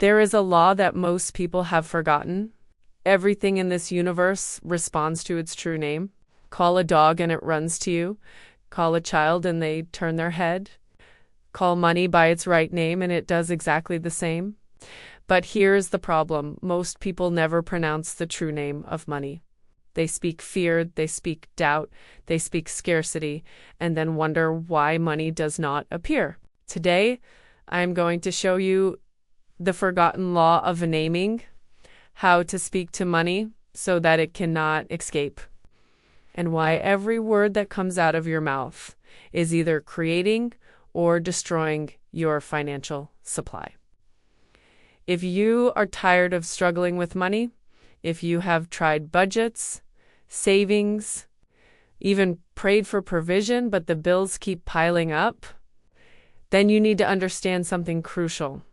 There is a law that most people have forgotten. Everything in this universe responds to its true name. Call a dog and it runs to you. Call a child and they turn their head. Call money by its right name and it does exactly the same. But here's the problem. Most people never pronounce the true name of money. They speak fear, they speak doubt, they speak scarcity, and then wonder why money does not appear. Today, I'm going to show you the forgotten law of naming, how to speak to money so that it cannot escape, and why every word that comes out of your mouth is either creating or destroying your financial supply. If you are tired of struggling with money, if you have tried budgets, savings, even prayed for provision, but the bills keep piling up, then you need to understand something crucial.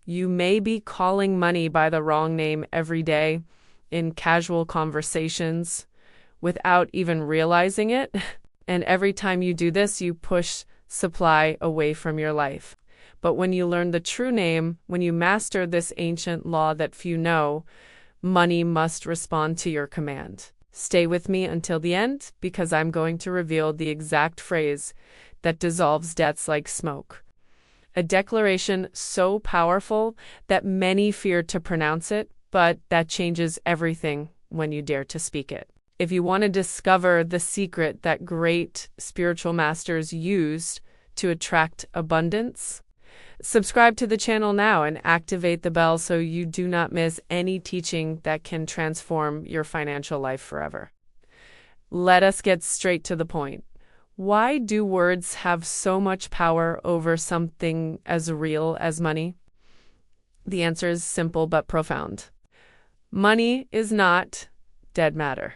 You may be calling money by the wrong name every day in casual conversations without even realizing it. And every time you do this, you push supply away from your life. But when you learn the true name, when you master this ancient law that few know, money must respond to your command. Stay with me until the end, because I'm going to reveal the exact phrase that dissolves debts like smoke. A declaration so powerful that many fear to pronounce it, but that changes everything when you dare to speak it. If you want to discover the secret that great spiritual masters used to attract abundance, subscribe to the channel now and activate the bell so you do not miss any teaching that can transform your financial life forever. Let us get straight to the point. Why do words have so much power over something as real as money? The answer is simple but profound. Money is not dead matter.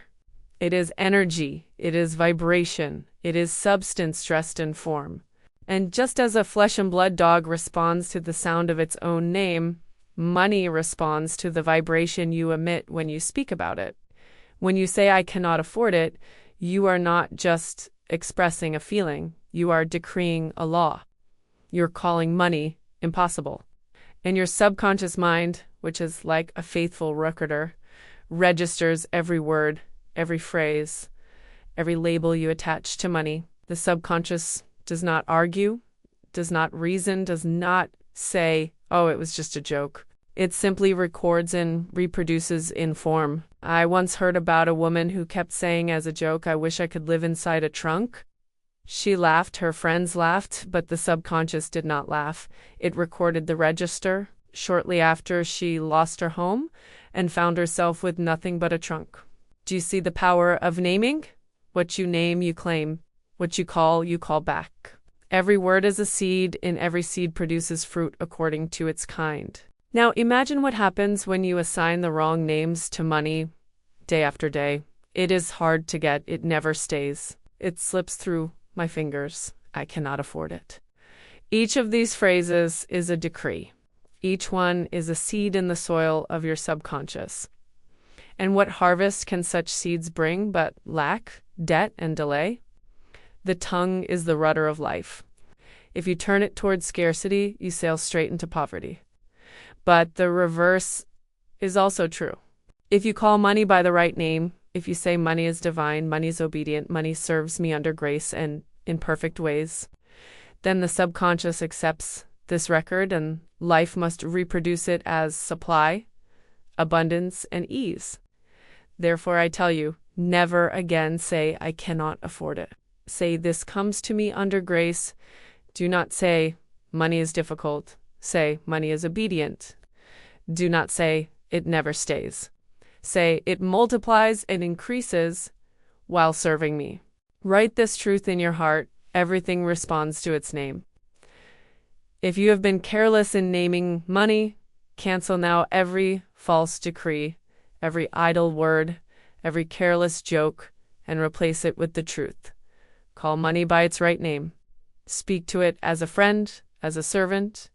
It is energy. It is vibration. It is substance dressed in form. And just as a flesh and blood dog responds to the sound of its own name, money responds to the vibration you emit when you speak about it. When you say, "I cannot afford it," you are not just expressing a feeling. You are decreeing a law. You're calling money impossible. And your subconscious mind, which is like a faithful recorder, registers every word, every phrase, every label you attach to money. The subconscious does not argue, does not reason, does not say, "Oh, it was just a joke." It simply records and reproduces in form. I once heard about a woman who kept saying as a joke, "I wish I could live inside a trunk." She laughed, her friends laughed, but the subconscious did not laugh. It recorded the register. Shortly after, she lost her home and found herself with nothing but a trunk. Do you see the power of naming? What you name, you claim. What you call back. Every word is a seed, and every seed produces fruit according to its kind. Now imagine what happens when you assign the wrong names to money day after day. It is hard to get. It never stays. It slips through my fingers. I cannot afford it. Each of these phrases is a decree. Each one is a seed in the soil of your subconscious. And what harvest can such seeds bring but lack, debt, and delay? The tongue is the rudder of life. If you turn it towards scarcity, you sail straight into poverty. But the reverse is also true. If you call money by the right name, if you say money is divine, money is obedient, money serves me under grace and in perfect ways, then the subconscious accepts this record and life must reproduce it as supply, abundance, and ease. Therefore, I tell you, never again say, "I cannot afford it." Say, "This comes to me under grace." Do not say, "Money is difficult." Say, "Money is obedient." Do not say, "It never stays." Say, "It multiplies and increases while serving me." Write this truth in your heart. Everything responds to its name. If you have been careless in naming money, cancel now every false decree, every idle word, every careless joke, and replace it with the truth. Call money by its right name. Speak to it as a friend, as a servant,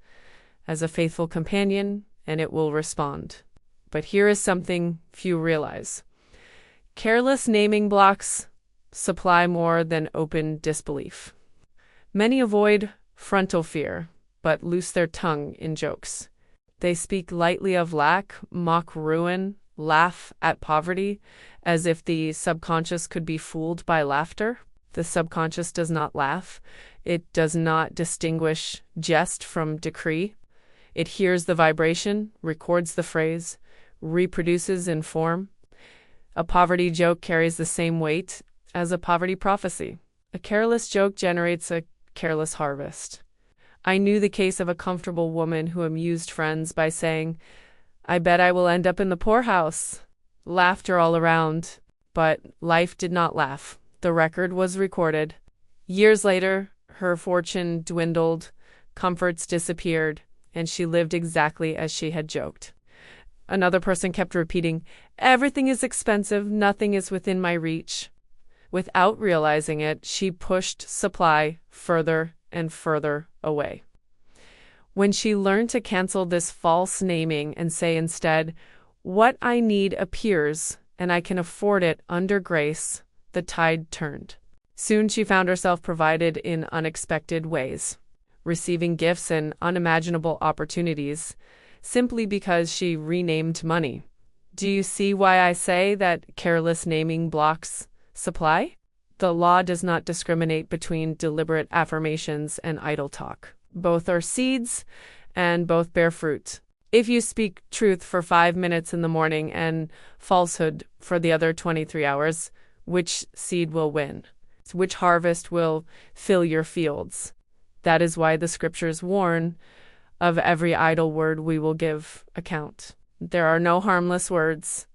as a faithful companion, and it will respond. But here is something few realize. Careless naming blocks supply more than open disbelief. Many avoid frontal fear, but loose their tongue in jokes. They speak lightly of lack, mock ruin, laugh at poverty, as if the subconscious could be fooled by laughter. The subconscious does not laugh. It does not distinguish jest from decree. It hears the vibration, records the phrase, reproduces in form. A poverty joke carries the same weight as a poverty prophecy. A careless joke generates a careless harvest. I knew the case of a comfortable woman who amused friends by saying, "I bet I will end up in the poorhouse." Laughter all around, but life did not laugh. The record was recorded. Years later, her fortune dwindled, comforts disappeared, and she lived exactly as she had joked. Another person kept repeating, "Everything is expensive, nothing is within my reach." Without realizing it, she pushed supply further and further away. When she learned to cancel this false naming and say instead, "What I need appears, and I can afford it under grace," the tide turned. Soon she found herself provided in unexpected ways, receiving gifts and unimaginable opportunities, simply because she renamed money. Do you see why I say that careless naming blocks supply? The law does not discriminate between deliberate affirmations and idle talk. Both are seeds, and both bear fruit. If you speak truth for 5 minutes in the morning and falsehood for the other 23 hours, which seed will win? Which harvest will fill your fields? That is why the scriptures warn, "Of every idle word we will give account." There are no harmless words.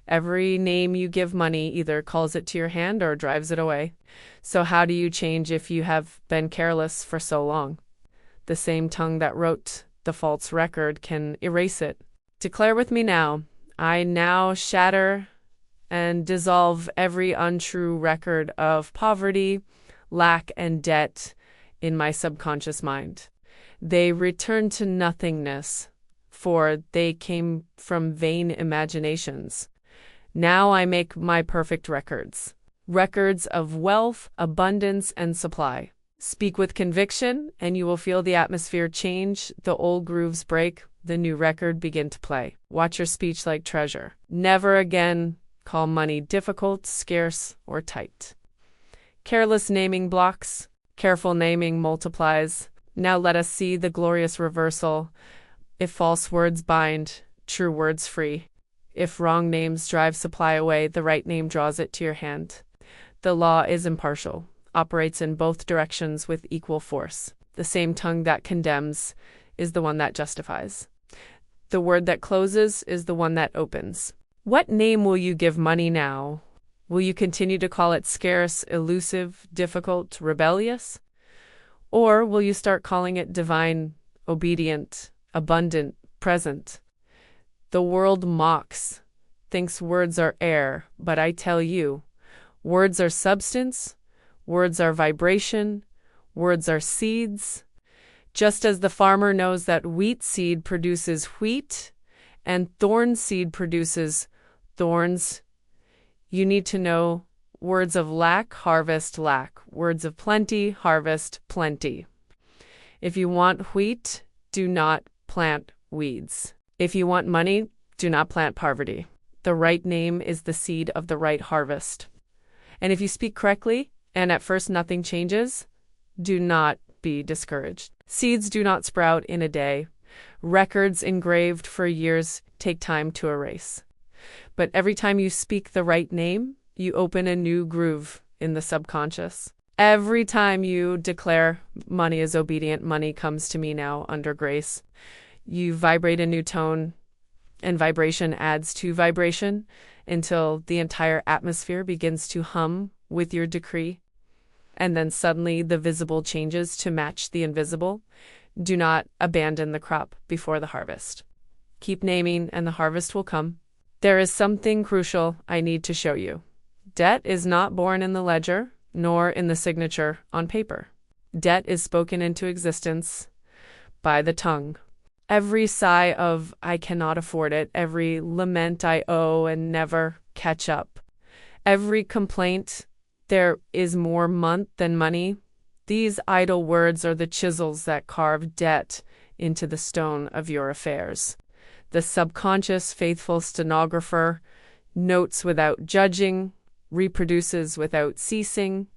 Every name you give money either calls it to your hand or drives it away. So how do you change if you have been careless for so long? The same tongue that wrote the false record can erase it. Declare with me now, "I now shatter and dissolve every untrue record of poverty, lack, and debt in my subconscious mind. They return to nothingness, for they came from vain imaginations. Now I make my perfect records, records of wealth, abundance, and supply." Speak with conviction, and you will feel the atmosphere change, the old grooves break, the new record begin to play. Watch your speech like treasure. Never again call money difficult, scarce, or tight. Careless naming blocks, careful naming multiplies. Now let us see the glorious reversal. If false words bind, true words free. If wrong names drive supply away, the right name draws it to your hand. The law is impartial, operates in both directions with equal force. The same tongue that condemns is the one that justifies. The word that closes is the one that opens. What name will you give money now? Will you continue to call it scarce, elusive, difficult, rebellious? Or will you start calling it divine, obedient, abundant, present? The world mocks, thinks words are air, but I tell you, words are substance, words are vibration, words are seeds. Just as the farmer knows that wheat seed produces wheat and thorn seed produces thorns, you need to know words of lack, harvest lack. Words of plenty, harvest plenty. If you want wheat, do not plant weeds. If you want money, do not plant poverty. The right name is the seed of the right harvest. And if you speak correctly, and at first nothing changes, do not be discouraged. Seeds do not sprout in a day. Records engraved for years take time to erase. But every time you speak the right name, you open a new groove in the subconscious. Every time you declare, "Money is obedient, money comes to me now under grace," you vibrate a new tone, and vibration adds to vibration until the entire atmosphere begins to hum with your decree. And then suddenly the visible changes to match the invisible. Do not abandon the crop before the harvest. Keep naming and the harvest will come. There is something crucial I need to show you. Debt is not born in the ledger, nor in the signature on paper. Debt is spoken into existence by the tongue. Every sigh of "I cannot afford it," every lament "I owe and never catch up," every complaint "there is more month than money," these idle words are the chisels that carve debt into the stone of your affairs. The subconscious, faithful stenographer, notes without judging, reproduces without ceasing,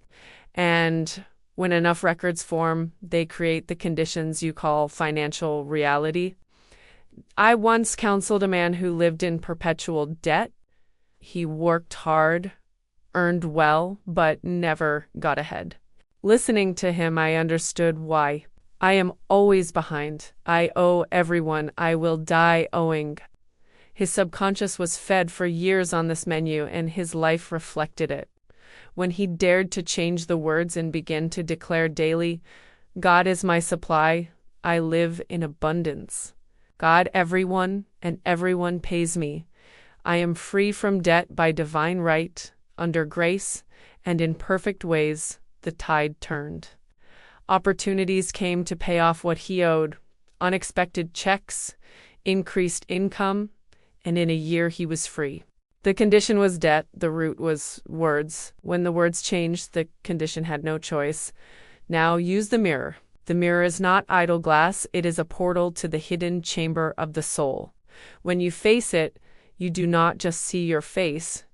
and when enough records form, they create the conditions you call financial reality. I once counseled a man who lived in perpetual debt. He worked hard, earned well, but never got ahead. Listening to him, I understood why. I am always behind. I owe everyone. I will die owing. His subconscious was fed for years on this menu, and his life reflected it. When he dared to change the words and begin to declare daily, God is my supply, I live in abundance. God, everyone, and everyone pays me. I am free from debt by divine right, under grace, and in perfect ways, the tide turned. Opportunities came to pay off what he owed, unexpected checks, increased income, and in a year he was free. The condition was debt, the root was words. When the words changed, the condition had no choice. Now use the mirror. The mirror is not idle glass, it is a portal to the hidden chamber of the soul. When you face it, you do not just see your face,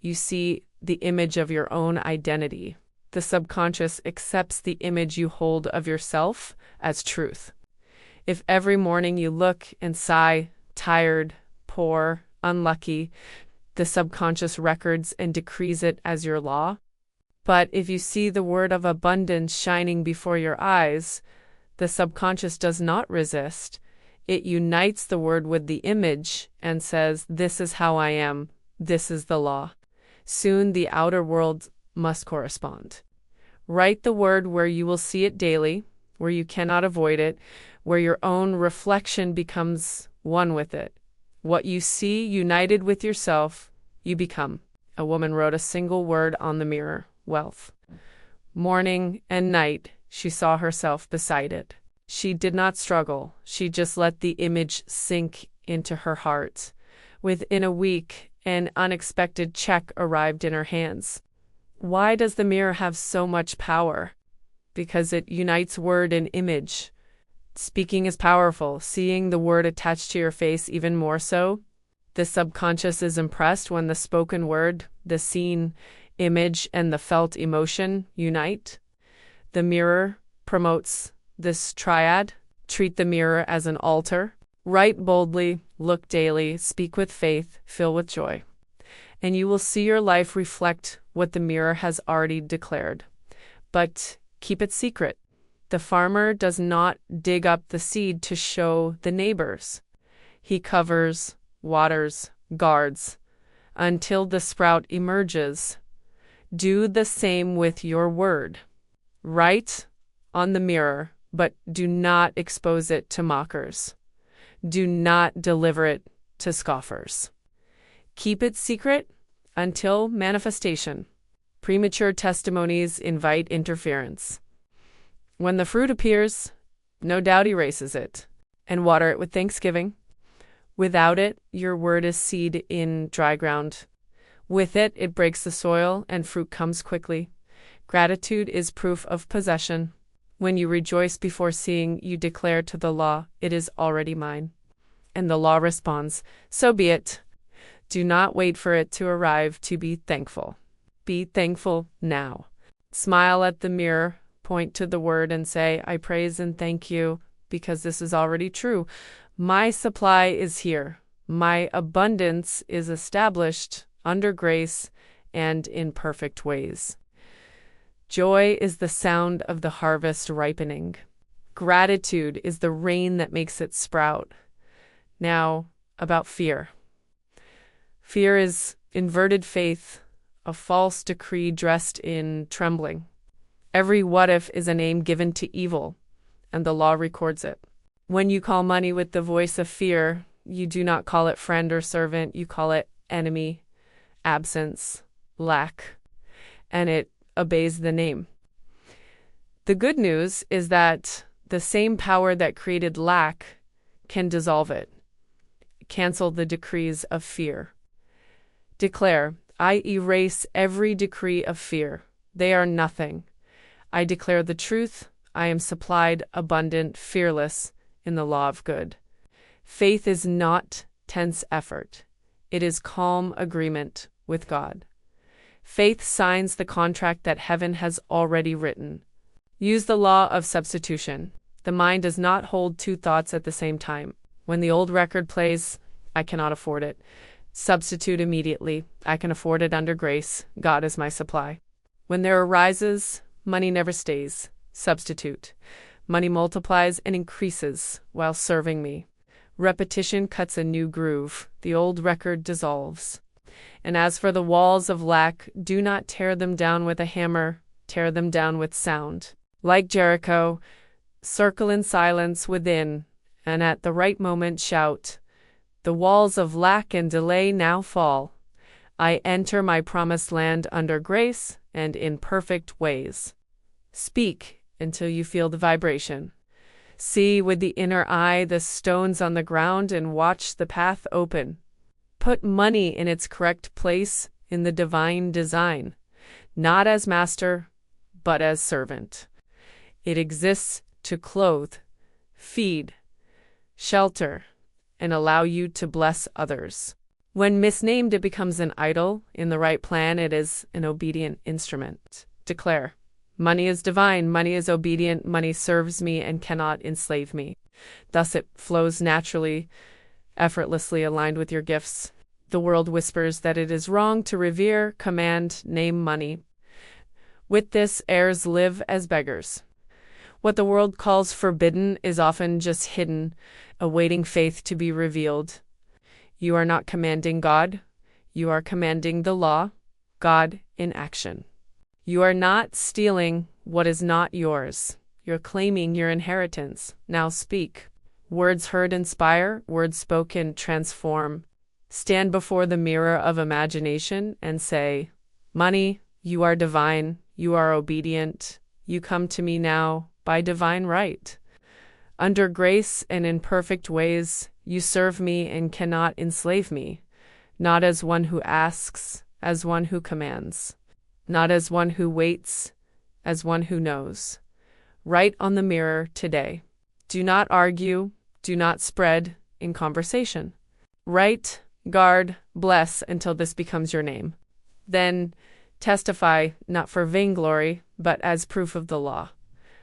you see the image of your own identity. The subconscious accepts the image you hold of yourself as truth. If every morning you look and sigh, tired, poor, unlucky, the subconscious records and decrees it as your law. But if you see the word of abundance shining before your eyes, the subconscious does not resist. It unites the word with the image and says, this is how I am, this is the law. Soon the outer world must correspond. Write the word where you will see it daily, where you cannot avoid it, where your own reflection becomes one with it. What you see united with yourself, you become. A woman wrote a single word on the mirror, wealth. Morning and night, she saw herself beside it. She did not struggle. She just let the image sink into her heart. Within a week, an unexpected check arrived in her hands. Why does the mirror have so much power? Because it unites word and image. Speaking is powerful, seeing the word attached to your face even more so. The subconscious is impressed when the spoken word, the seen image, and the felt emotion unite. The mirror promotes this triad. Treat the mirror as an altar. Write boldly, look daily, speak with faith, fill with joy. And you will see your life reflect what the mirror has already declared. But keep it secret. The farmer does not dig up the seed to show the neighbors. He covers, waters, guards, until the sprout emerges. Do the same with your word. Write on the mirror, but do not expose it to mockers. Do not deliver it to scoffers. Keep it secret until manifestation. Premature testimonies invite interference. When the fruit appears, no doubt erases it, and water it with thanksgiving. Without it, your word is seed in dry ground. With it, it breaks the soil, and fruit comes quickly. Gratitude is proof of possession. When you rejoice before seeing, you declare to the law, it is already mine. And the law responds, so be it. Do not wait for it to arrive to be thankful. Be thankful now. Smile at the mirror. Point to the word and say, I praise and thank you because this is already true. My supply is here. My abundance is established under grace and in perfect ways. Joy is the sound of the harvest ripening. Gratitude is the rain that makes it sprout. Now, about fear. Fear is inverted faith, a false decree dressed in trembling. Every what if is a name given to evil, and the law records it. When you call money with the voice of fear, you do not call it friend or servant, you call it enemy, absence, lack, and it obeys the name. The good news is that the same power that created lack can dissolve it, cancel the decrees of fear. Declare, I erase every decree of fear. They are nothing. I declare the truth. I am supplied, abundant, fearless, in the law of good. Faith is not tense effort. It is calm agreement with God. Faith signs the contract that heaven has already written. Use the law of substitution. The mind does not hold two thoughts at the same time. When the old record plays, I cannot afford it. Substitute immediately. I can afford it under grace. God is my supply. When there arises, money never stays. Substitute. Money multiplies and increases while serving me. Repetition cuts a new groove. The old record dissolves. And as for the walls of lack, do not tear them down with a hammer. Tear them down with sound. Like Jericho, circle in silence within, and at the right moment shout, "The walls of lack and delay now fall. I enter my promised land under grace and in perfect ways." Speak until you feel the vibration. See with the inner eye the stones on the ground and watch the path open. Put money in its correct place in the divine design, not as master, but as servant. It exists to clothe, feed, shelter, and allow you to bless others. When misnamed, it becomes an idol. In the right plan, it is an obedient instrument. Declare, money is divine, money is obedient, money serves me and cannot enslave me. Thus it flows naturally, effortlessly aligned with your gifts. The world whispers that it is wrong to revere, command, name money. With this, heirs live as beggars. What the world calls forbidden is often just hidden, awaiting faith to be revealed. You are not commanding God. You are commanding the law, God in action. You are not stealing what is not yours. You're claiming your inheritance. Now speak. Words heard inspire, words spoken transform. Stand before the mirror of imagination and say, "Money, you are divine, you are obedient. You come to me now by divine right. Under grace and in perfect ways, you serve me and cannot enslave me, not as one who asks, as one who commands, not as one who waits, as one who knows." Write on the mirror today. Do not argue, do not spread in conversation. Write, guard, bless until this becomes your name. Then testify not for vainglory, but as proof of the law.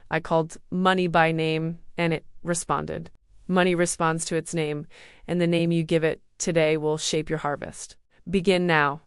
I called money by name, and it responded. Money responds to its name, and the name you give it today will shape your harvest. Begin now.